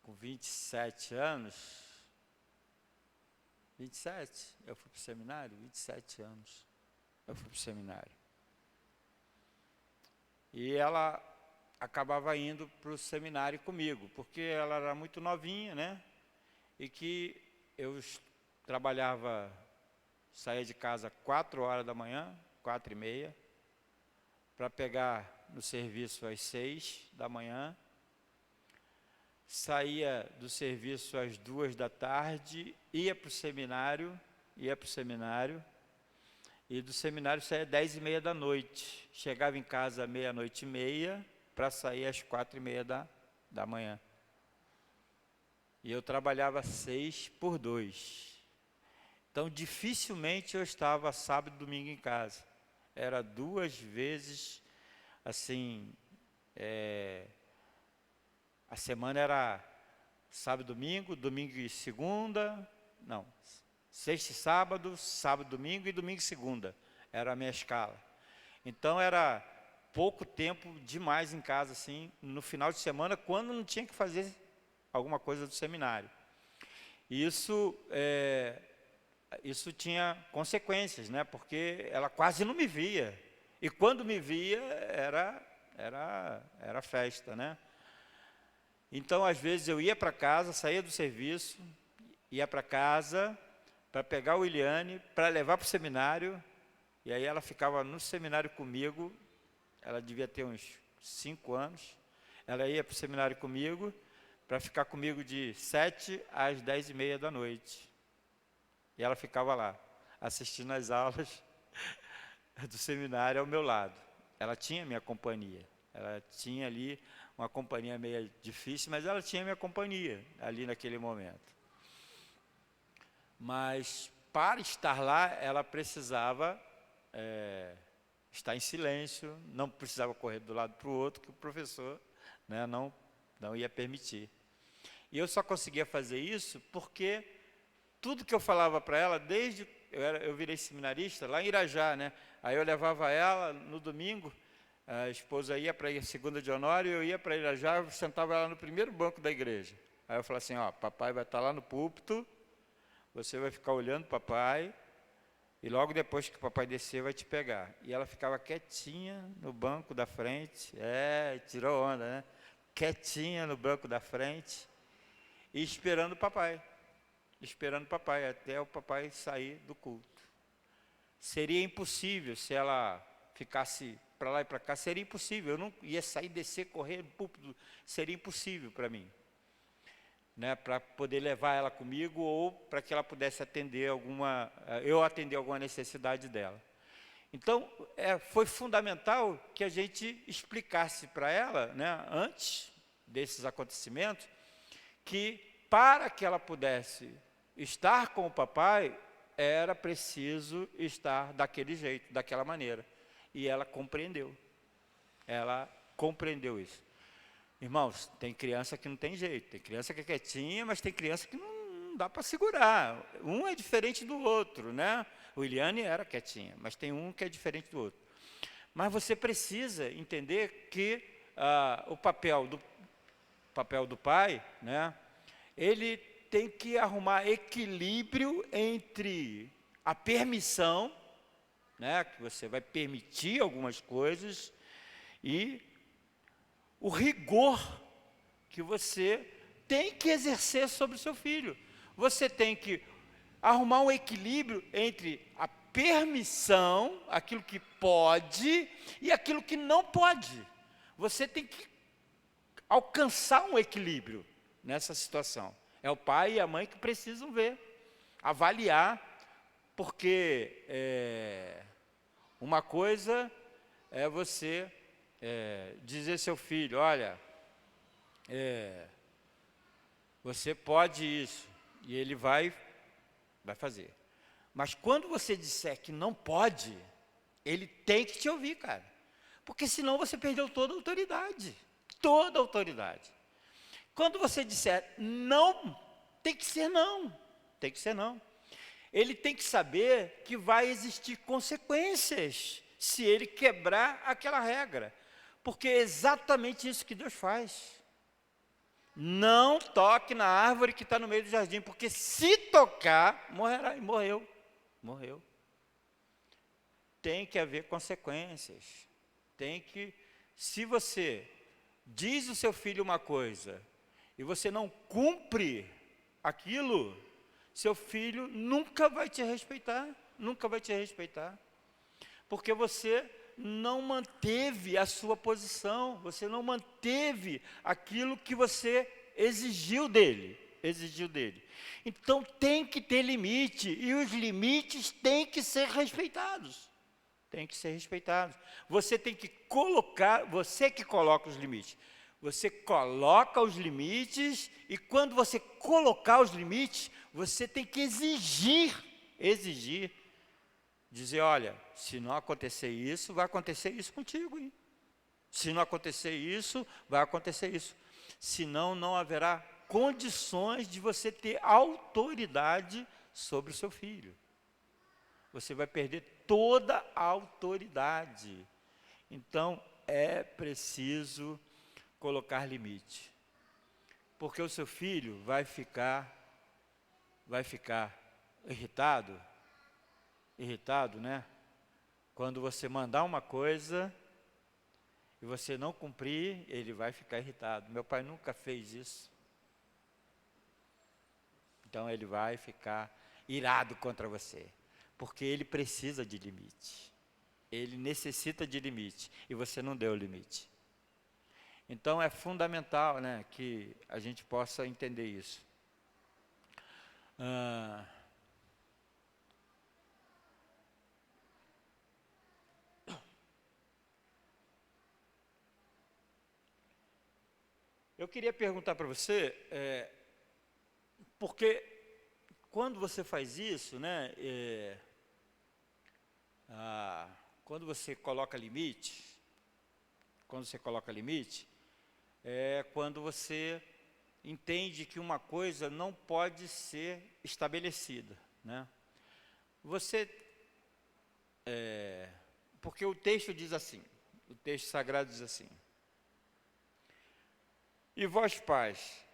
com 27 anos, 27, eu fui para o seminário, 27 anos, eu fui para o seminário. E ela acabava indo para o seminário comigo, porque ela era muito novinha, né, e que eu trabalhava, saía de casa 4 horas da manhã, 4h30, para pegar no serviço às 6 da manhã, saía do serviço às 2 da tarde, ia para o seminário, e do seminário saía às 10h30 da noite, chegava em casa à 00:30, para sair às 4h30 da manhã. E eu trabalhava 6x2. Então, dificilmente eu estava sábado e domingo em casa. Era 2 vezes, assim, a semana era sábado e domingo, domingo e segunda, não, sexta e sábado, sábado e domingo e domingo e segunda. Era a minha escala. Então, era pouco tempo demais em casa, assim, no final de semana, quando não tinha que fazer alguma coisa do seminário. E isso tinha consequências, né? Porque ela quase não me via. E quando me via, era festa, né? Então, às vezes, eu ia para casa, saía do serviço, ia para casa para pegar o Eliane, para levar para o seminário, e aí ela ficava no seminário comigo, ela devia ter uns 5 anos, ela ia para o seminário comigo, para ficar comigo de 7 às 10h30 da noite. E ela ficava lá, assistindo às aulas do seminário ao meu lado. Ela tinha minha companhia, ela tinha ali uma companhia meio difícil, mas ela tinha minha companhia ali naquele momento. Mas para estar lá, ela precisava estar em silêncio, não precisava correr do lado para o outro, que o professor, né, não ia permitir. E eu só conseguia fazer isso porque tudo que eu falava para ela, desde eu virei seminarista lá em Irajá, né? Aí eu levava ela no domingo, a esposa ia para a segunda de Honório, eu ia para Irajá, eu sentava ela no primeiro banco da igreja. Aí eu falava assim, ó, papai vai estar lá no púlpito, você vai ficar olhando papai, e logo depois que o papai descer, vai te pegar. E ela ficava quietinha no banco da frente, tirou onda, né? Quietinha no banco da frente, e esperando o papai até o papai sair do culto. Seria impossível se ela ficasse para lá e para cá, seria impossível, eu não ia sair, descer, correr no púlpito, seria impossível para mim, né, para poder levar ela comigo ou para que ela pudesse atender eu atender alguma necessidade dela. Então, foi fundamental que a gente explicasse para ela, né, antes desses acontecimentos, que para que ela pudesse estar com o papai, era preciso estar daquele jeito, daquela maneira. E ela compreendeu isso. Irmãos, tem criança que não tem jeito, tem criança que é quietinha, mas tem criança que não dá para segurar. Um é diferente do outro, né? O Eliane era quietinha, mas tem um que é diferente do outro. Mas você precisa entender que o papel do pai, né? Ele tem que arrumar equilíbrio entre a permissão, né, que você vai permitir algumas coisas, e o rigor que você tem que exercer sobre o seu filho. Você tem que arrumar um equilíbrio entre a permissão, aquilo que pode, e aquilo que não pode. Você tem que alcançar um equilíbrio nessa situação. É o pai e a mãe que precisam ver, avaliar, porque uma coisa é você dizer ao seu filho, olha, você pode isso, e ele vai fazer. Mas quando você disser que não pode, ele tem que te ouvir, cara. Porque senão você perdeu toda a autoridade. Toda a autoridade. Quando você disser não, tem que ser não. Tem que ser não. Ele tem que saber que vai existir consequências se ele quebrar aquela regra. Porque é exatamente isso que Deus faz. Não toque na árvore que está no meio do jardim, porque se tocar, morrerá. E morreu. Morreu. Tem que haver consequências. Se você diz ao seu filho uma coisa e você não cumpre aquilo, seu filho nunca vai te respeitar, nunca vai te respeitar, porque você não manteve a sua posição, você não manteve aquilo que você exigiu dele. Então tem que ter limite, e os limites têm que ser respeitados. Tem que ser respeitados. Você tem que colocar, você que coloca os limites. Você coloca os limites, e quando você colocar os limites, você tem que exigir, dizer, olha, se não acontecer isso, vai acontecer isso contigo, hein? Se não acontecer isso, vai acontecer isso. Senão, não haverá condições de você ter autoridade sobre o seu filho. Você vai perder toda a autoridade. Então, é preciso colocar limite. Porque o seu filho vai ficar irritado, né? Quando você mandar uma coisa e você não cumprir, ele vai ficar irritado. Meu pai nunca fez isso. Então ele vai ficar irado contra você, porque ele precisa de limite. Ele necessita de limite e você não deu limite. Então é fundamental, né, que a gente possa entender isso. Eu queria perguntar para você, porque quando você faz isso, né, quando você coloca limite, é quando você entende que uma coisa não pode ser estabelecida, né? Porque o texto diz assim, o texto sagrado diz assim: e vós, pais,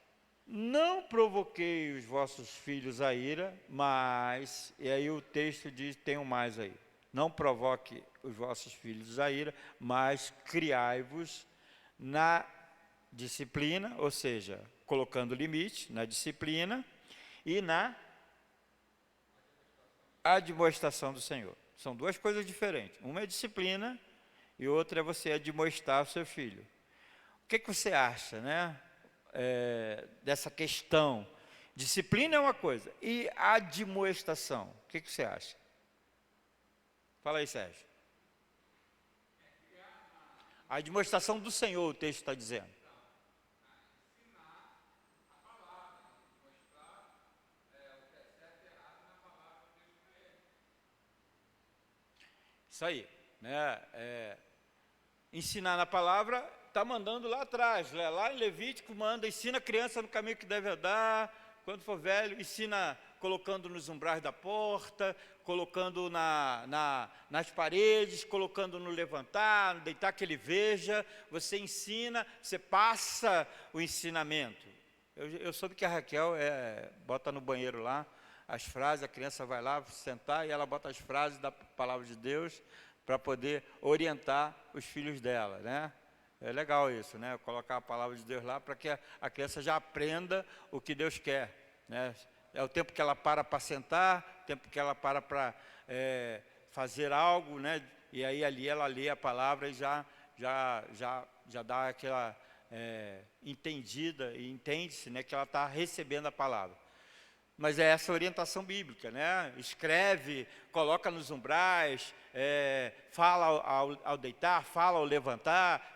não provoquei os vossos filhos a ira, mas, e aí o texto diz, tem um mais aí, não provoque os vossos filhos a ira, mas criai-vos na disciplina, ou seja, colocando limite na disciplina e na admoestação do Senhor. São duas coisas diferentes. Uma é disciplina e outra é você admoestar o seu filho. O que você acha, né, dessa questão? Disciplina é uma coisa, e admoestação, o que você acha? Fala aí, Sérgio. A admoestação do Senhor, o texto está dizendo. Isso aí, né? Ensinar na palavra, está mandando lá atrás, né? Lá em Levítico manda, ensina a criança no caminho que deve andar, quando for velho, ensina colocando nos umbrais da porta, colocando nas paredes, colocando no levantar, no deitar que ele veja. Você ensina, você passa o ensinamento. Eu soube que a Raquel bota no banheiro lá as frases, a criança vai lá sentar e ela bota as frases da palavra de Deus para poder orientar os filhos dela, né? É legal isso, né? Colocar a palavra de Deus lá para que a criança já aprenda o que Deus quer, né? É o tempo que ela para sentar, o tempo que ela para fazer algo, né? E aí ali ela lê a palavra e já dá aquela entendida, e entende-se, né, que ela está recebendo a palavra. Mas é essa orientação bíblica, né? Escreve, coloca nos umbrais, fala ao deitar, fala ao levantar,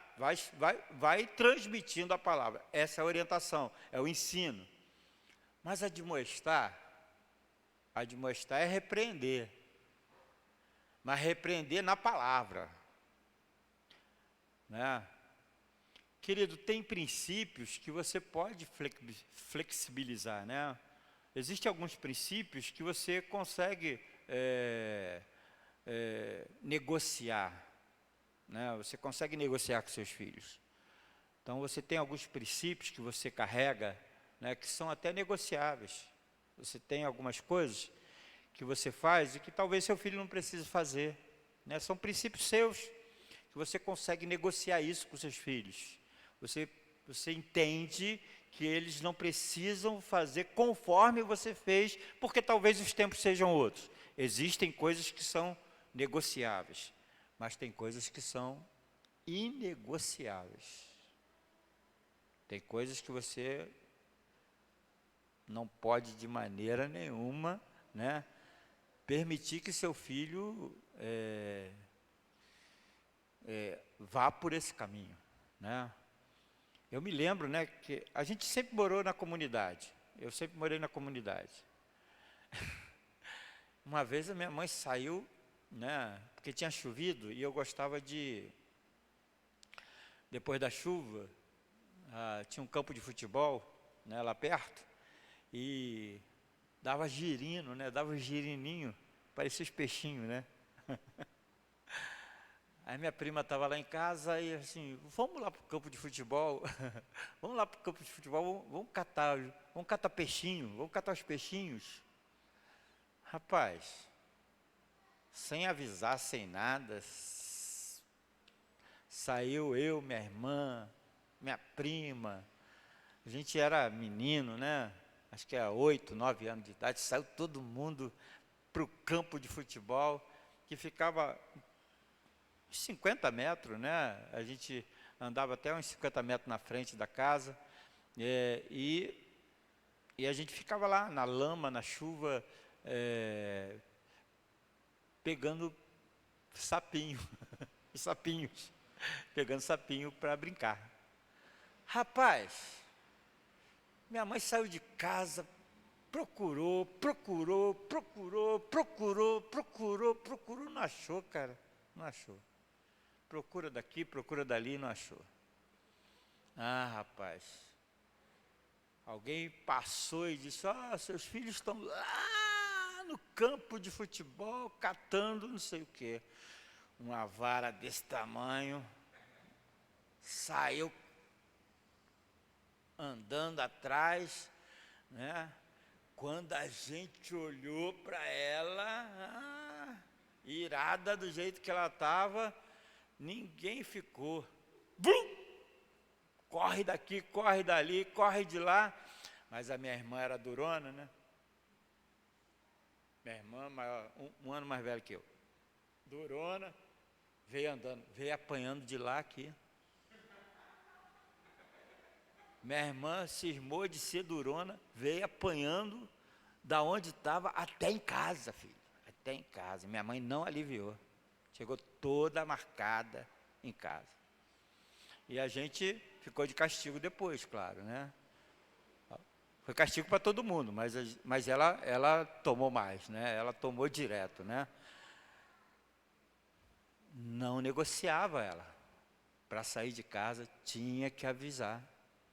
vai transmitindo a palavra. Essa é a orientação, é o ensino. Mas admoestar é repreender, mas repreender na palavra, né? Querido, tem princípios que você pode flexibilizar, né? Existem alguns princípios que você consegue negociar, né? Você consegue negociar com seus filhos. Então, você tem alguns princípios que você carrega, né, que são até negociáveis. Você tem algumas coisas que você faz e que talvez seu filho não precise fazer, né? São princípios seus, que você consegue negociar isso com seus filhos. Você entende que eles não precisam fazer conforme você fez, porque talvez os tempos sejam outros. Existem coisas que são negociáveis, mas tem coisas que são inegociáveis. Tem coisas que você não pode de maneira nenhuma, né, permitir que seu filho vá por esse caminho, né? Eu me lembro, né, que a gente sempre morou na comunidade. Eu sempre morei na comunidade. Uma vez a minha mãe saiu, né, porque tinha chovido e eu gostava depois da chuva, tinha um campo de futebol, né, lá perto, e dava girino, né, dava girininho, parecia os peixinhos, né? Aí minha prima estava lá em casa e assim, vamos lá para o campo de futebol, vamos lá para o campo de futebol, vamos catar peixinho, vamos catar os peixinhos. Rapaz, sem avisar, sem nada, saiu eu, minha irmã, minha prima, a gente era menino, né? Acho que era 8, 9 anos de idade, saiu todo mundo para o campo de futebol, que ficava uns 50 metros, né? A gente andava até uns 50 metros na frente da casa, e a gente ficava lá na lama, na chuva, pegando sapinho, sapinhos, pegando sapinho para brincar. Rapaz, minha mãe saiu de casa, procurou, não achou, cara, não achou. Procura daqui, procura dali, não achou. Ah, rapaz, alguém passou e disse, seus filhos estão lá no campo de futebol, catando não sei o quê. Uma vara desse tamanho, saiu andando atrás, né? Quando a gente olhou para ela, irada do jeito que ela estava, ninguém ficou. Bum! Corre daqui, corre dali, corre de lá. Mas a minha irmã era durona, né? Minha irmã, maior, um ano mais velha que eu. Durona, veio andando, veio apanhando de lá aqui. Minha irmã cismou de ser durona, veio apanhando da onde estava até em casa, filho. Até em casa. Minha mãe não aliviou. Chegou toda marcada em casa. E a gente ficou de castigo depois, claro, né? Foi castigo para todo mundo, mas ela tomou mais, né? Ela tomou direto, né? Não negociava ela. Para sair de casa, tinha que avisar.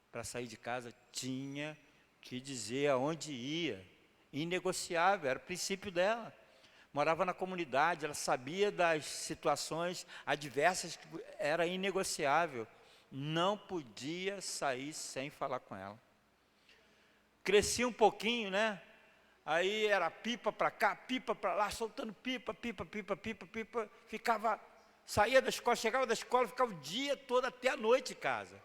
Para sair de casa, tinha que dizer aonde ia. Inegociável, era o princípio dela. Morava na comunidade, ela sabia das situações adversas, que era inegociável. Não podia sair sem falar com ela. Cresci um pouquinho, né? Aí era pipa para cá, pipa para lá, soltando pipa. Saía da escola, chegava da escola, ficava o dia todo até a noite em casa.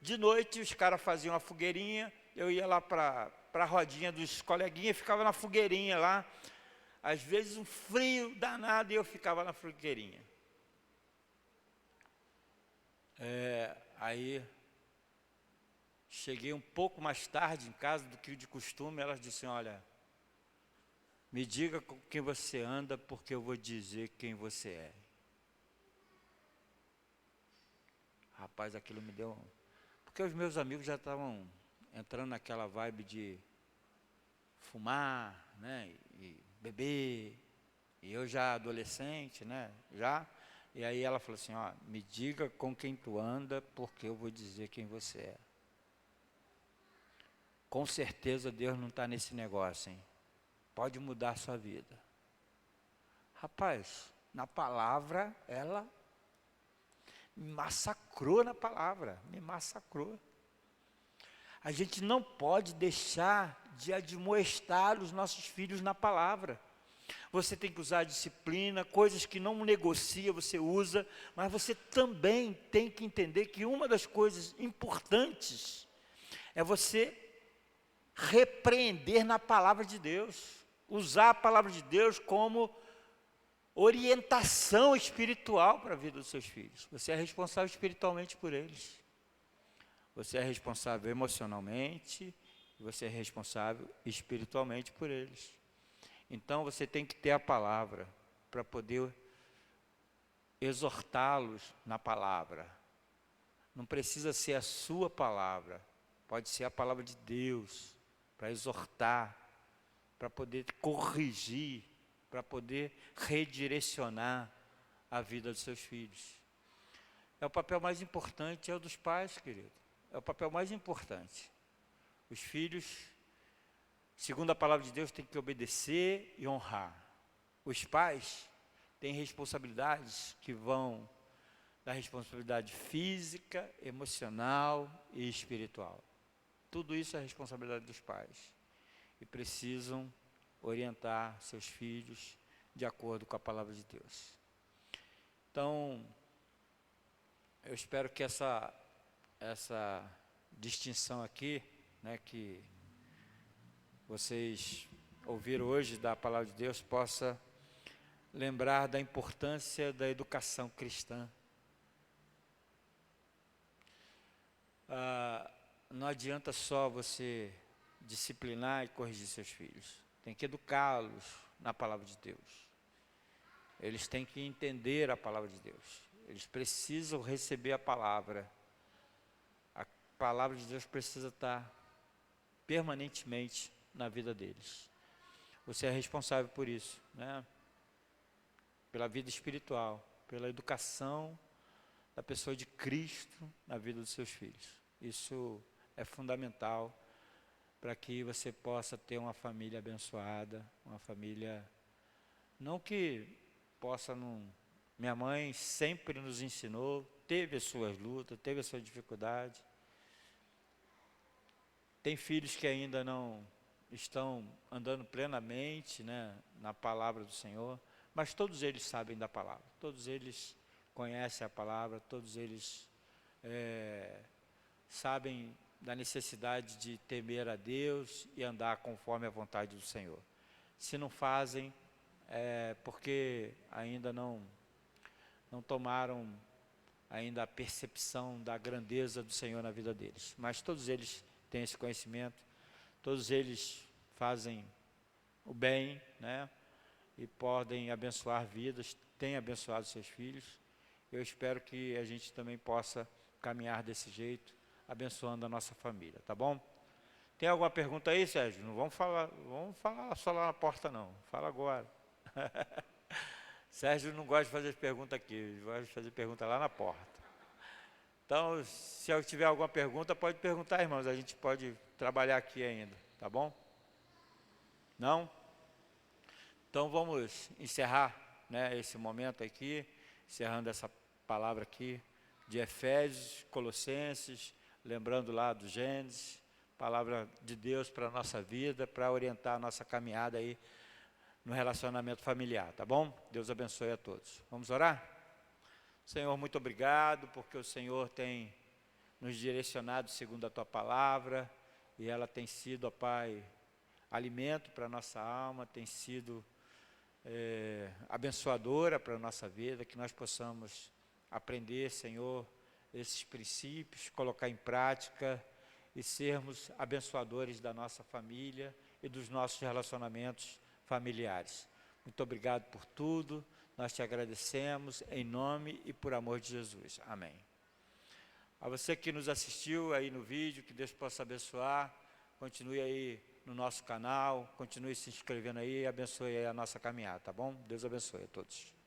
De noite, os caras faziam uma fogueirinha, eu ia lá para a rodinha dos coleguinhas, ficava na fogueirinha lá. Às vezes um frio danado e eu ficava na fogueirinha. Aí, cheguei um pouco mais tarde em casa do que de costume, elas disseram, olha, me diga com quem você anda, porque eu vou dizer quem você é. Rapaz, aquilo me deu... Porque os meus amigos já estavam entrando naquela vibe de fumar, né, e beber, e eu já adolescente, né, já. E aí ela falou assim, me diga com quem tu anda, porque eu vou dizer quem você é. Com certeza Deus não está nesse negócio, hein? Pode mudar a sua vida. Rapaz, na palavra, ela me massacrou na palavra, me massacrou. A gente não pode deixar de admoestar os nossos filhos na palavra. Você tem que usar a disciplina, coisas que não negocia, você usa, mas você também tem que entender que uma das coisas importantes é você repreender na palavra de Deus, usar a palavra de Deus como orientação espiritual para a vida dos seus filhos. Você é responsável espiritualmente por eles. Você é responsável emocionalmente, e você é responsável espiritualmente por eles. Então você tem que ter a palavra para poder exortá-los na palavra. Não precisa ser a sua palavra, pode ser a palavra de Deus, para exortar, para poder corrigir, para poder redirecionar a vida dos seus filhos. É o papel mais importante, é o dos pais, querido. É o papel mais importante. Os filhos, segundo a palavra de Deus, têm que obedecer e honrar. Os pais têm responsabilidades que vão da responsabilidade física, emocional e espiritual. Tudo isso é responsabilidade dos pais. E precisam orientar seus filhos de acordo com a palavra de Deus. Então, eu espero que essa distinção aqui, né, que vocês ouviram hoje da palavra de Deus, possa lembrar da importância da educação cristã. Não adianta só você disciplinar e corrigir seus filhos. Tem que educá-los na palavra de Deus. Eles têm que entender a palavra de Deus. Eles precisam receber a palavra. A palavra de Deus precisa estar permanentemente na vida deles. Você é responsável por isso, né? Pela vida espiritual, pela educação da pessoa de Cristo na vida dos seus filhos. Isso é fundamental para que você possa ter uma família abençoada, uma família, não que possa não... Minha mãe sempre nos ensinou, teve as suas lutas, teve a sua dificuldade. Tem filhos que ainda não estão andando plenamente, né, na palavra do Senhor, mas todos eles sabem da palavra, todos eles conhecem a palavra, todos eles sabem da necessidade de temer a Deus e andar conforme a vontade do Senhor. Se não fazem, é porque ainda não tomaram ainda a percepção da grandeza do Senhor na vida deles. Mas todos eles têm esse conhecimento, todos eles fazem o bem, né? E podem abençoar vidas, têm abençoado seus filhos. Eu espero que a gente também possa caminhar desse jeito, abençoando a nossa família, tá bom? Tem alguma pergunta aí, Sérgio? Não vamos falar só lá na porta, não. Fala agora. Sérgio não gosta de fazer pergunta aqui, ele gosta de fazer pergunta lá na porta. Então, se eu tiver alguma pergunta, pode perguntar, irmãos, a gente pode trabalhar aqui ainda, tá bom? Não? Então, vamos encerrar, né, esse momento aqui, encerrando essa palavra aqui de Efésios, Colossenses, lembrando lá do Gênesis, palavra de Deus para a nossa vida, para orientar a nossa caminhada aí no relacionamento familiar, tá bom? Deus abençoe a todos. Vamos orar? Senhor, muito obrigado, porque o Senhor tem nos direcionado segundo a Tua palavra, e ela tem sido, ó Pai, alimento para a nossa alma, tem sido abençoadora para a nossa vida, que nós possamos aprender, Senhor, esses princípios, colocar em prática e sermos abençoadores da nossa família e dos nossos relacionamentos familiares. Muito obrigado por tudo, nós te agradecemos em nome e por amor de Jesus. Amém. A você que nos assistiu aí no vídeo, que Deus possa abençoar, continue aí no nosso canal, continue se inscrevendo aí e abençoe aí a nossa caminhada, tá bom? Deus abençoe a todos.